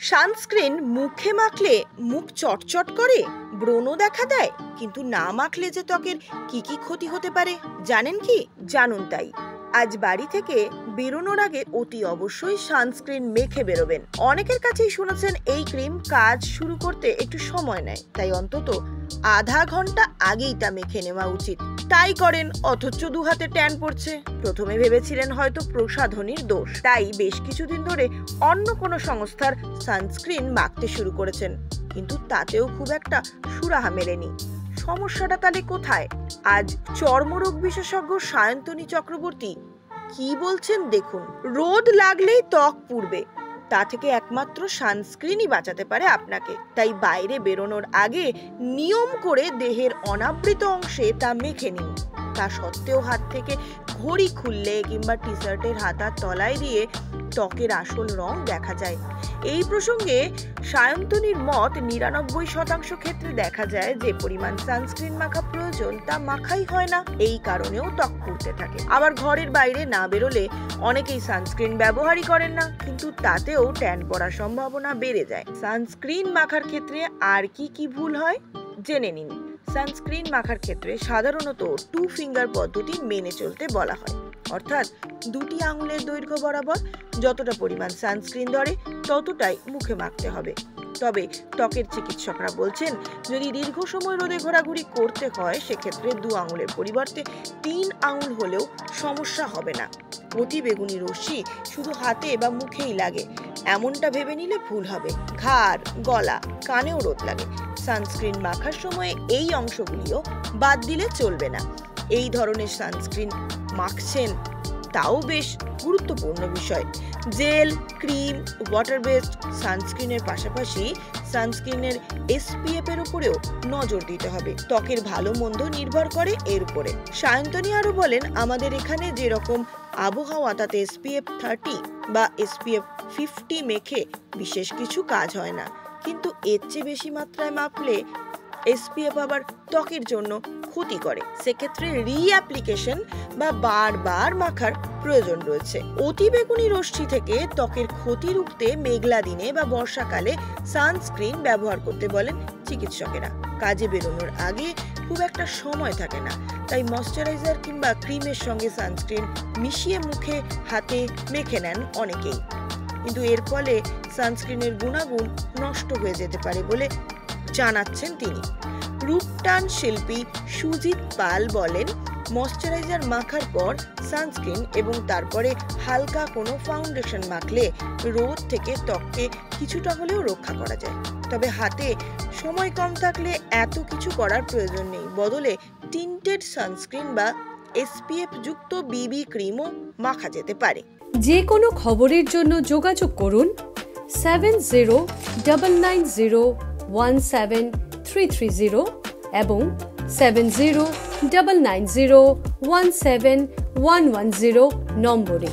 Sunscreen মুখে মাখলে মুখ চটচট করে, ব্রণ দেখা দেয়, কিন্তু না মাখলে যে ত্বকের কি কি ক্ষতি হতে পারে জানেন কি? জানুন তাই। আজ বাড়ি থেকে বেরোনোর আগে অতি অবশ্যই সানস্ক্রিন মেখে বেরোবেন। অনেকের কাছেই শুনেছেন এই ক্রিম কাজ শুরু করতে একটু সময় নেয়, তাই অন্তত আধা ঘন্টা আগেই তা মেখে নেওয়া উচিত। তাই করেন, অথচ দু হাতে ট্যান পড়ছে। প্রথমে ভেবেছিলেন হয়তো প্রসাধনীর দোষ, তাই বেশ কিছুদিন ধরে অন্য কোনো সংস্থার সানস্ক্রিন মাখতে শুরু করেছেন, কিন্তু তাতেও খুব একটা সুরাহা মেলেনি। সমস্যাটা তাহলে কোথায়? আজ চর্মরোগ বিশেষজ্ঞ সায়ন্তনী চক্রবর্তী কি বলছেন দেখুন। রোদ লাগলেই ত্বক পুড়বে, তা থেকে একমাত্র সানস্ক্রিনই বাঁচাতে পারে আপনাকে। তাই বাইরে বেরোনোর আগে নিয়ম করে দেহের অনাবৃত অংশে তা মেখে নিন। তা সত্ত্বেও হাত থেকে ঘড়ি খুললে কিংবা টি শার্টের হাতার তলায় দিয়ে ত্বকের আসল রং দেখা যায়। এই প্রসঙ্গে সায়ন্তনীর মত ৯৯% ক্ষেত্রে দেখা যায় যে পরিমাণ সানস্ক্রিন মাখা প্রয়োজন তা মাখাই হয় না, এই কারণেও ত্বক পুড়তে থাকে। আবার ঘরের বাইরে না বেরোলে অনেকেই সানস্ক্রিন ব্যবহারই করেন না, কিন্তু তাতেও ট্যান পড়ার সম্ভাবনা বেড়ে যায়। সানস্ক্রিন মাখার ক্ষেত্রে আর কি কি ভুল হয় জেনে নিন। সানস্ক্রিন মাখার ক্ষেত্রে সাধারণত 2 ফিঙ্গার পদ্ধতি মেনে চলতে বলা হয়, অর্থাৎ দুটি আঙুলের দৈর্ঘ্য বরাবর যতটা পরিমাণ সানস্ক্রিন ধরে ততটাই মুখে মাখতে হবে। তবে ত্বকের চিকিৎসকরা বলছেন, যদি দীর্ঘ সময় রোদে ঘোরাঘুরি করতে হয় সেক্ষেত্রে 2 আঙুলের পরিবর্তে 3 আঙুল হলেও সমস্যা হবে না। অতি বেগুনি রশ্মি শুধু হাতে বা মুখেই লাগে এমনটা ভেবে নিলে ভুল হবে। ঘাড়, গলা, কানেও রোদ লাগে। সানস্ক্রিন মাখার সময় এই অংশগুলিও বাদ দিলে চলবে না। এই ধরনের সানস্ক্রিন মাখছেন তাও বেশ গুরুত্বপূর্ণ বিষয়। জেল, ক্রিম, ওয়াটার বেসড সানস্ক্রিনের পাশাপাশি সানস্ক্রিনের SPF এর উপরেও নজর দিতে হবে। ত্বকের ভালো মন্দ নির্ভর করে এর উপরে। সায়ন্তনী আরো বলেন, আমাদের এখানে যেরকম আবহাওয়া তাতে SPF 30 বা SPF 50 মেখে বিশেষ কিছু কাজ হয় না, কিন্তু এর চেয়ে বেশি মাত্রায় মাখলে SPF আবার ত্বকের জন্য ক্ষতি করে। সেক্ষেত্রে রিঅ্যাপ্লিকেশন বা বারবার মাখার প্রয়োজন রয়েছে। অতি বেগুনি রশ্মি থেকে ত্বকের ক্ষতি রুখতে মেঘলা দিনে বা বর্ষাকালে সানস্ক্রিন ব্যবহার করতে বলেন চিকিৎসকেরা। কাজে বেরোনোর আগে খুব একটা সময় থাকে না, তাই ময়শ্চারাইজার কিংবা ক্রিমের সঙ্গে সানস্ক্রিন মিশিয়ে মুখে হাতে মেখে নেন অনেকেই, কিন্তু এর ফলে সানস্ক্রিনের গুণাগুণ নষ্ট হয়ে যেতে পারে বলে জানাচ্ছেন তিনি। রূপটান শিল্পী সুজিত পাল বলেন, ময়শ্চারাইজার মাখার পর সানস্ক্রিন এবং তারপরে হালকা কোনো ফাউন্ডেশন মাখলে রোদ থেকে ত্বককে কিছুটা হলেও রক্ষা করা যায়। তবে হাতে সময় কম থাকলে এত কিছু করার প্রয়োজন নেই, বদলে টিন্টেড সানস্ক্রিন বা SPF যুক্ত BB ক্রিমও মাখা যেতে পারে। যে কোনো খবরের জন্য যোগাযোগ করুন 7099017330 এবং 7099017110 নম্বরে।